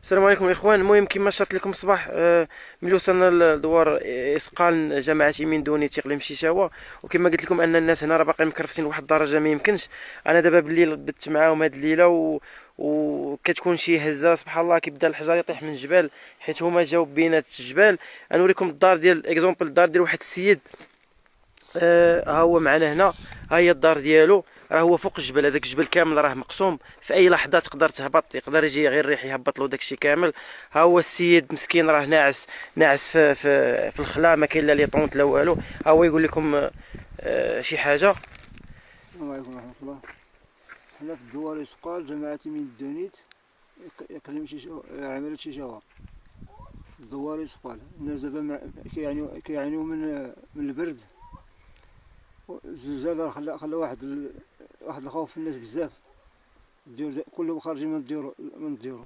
السلام عليكم الاخوان. المهم كما شرت لكم الصباح، ملي وصلنا لدوار اسقال جماعه يمين دوني اقليم شيشاوه. وكما قلت لكم ان الناس هنا راه باقيين مكرفسين لواحد الدرجه ما يمكنش. انا دابا بالليل بت معاهم هاد الليله وكتكون شي هزه سبحان الله كيبدا الحجر يطيح من الجبال، حيت هما جاو بينات الجبال. غنوريكم الدار ديال اكزومبل، الدار ديال واحد السيد. ها هو معنا هنا، ها هي الدار ديالو. راه هو فوق الجبل، هذاك الجبل كامل راه مقسوم، في اي لحظه تقدر تهبط، يقدر يجي غير الريح يهبط له داكشي كامل. ها هو السيد مسكين راه ناعس، ناعس في الخلا، ما كاين لا لي طونط لا والو. ها هو يقول لكم شي حاجه. السلام عليكم ورحمة الله. حنا في الدوار إسقال جماعة يمين الدونيت إقليم عمالة شيشاوة. الدوار إسقال الناس دابا كيعانيو من البرد. الزلزال راه خلى واحد الخوف في الناس بزاف. كلهم خارجين من الديور.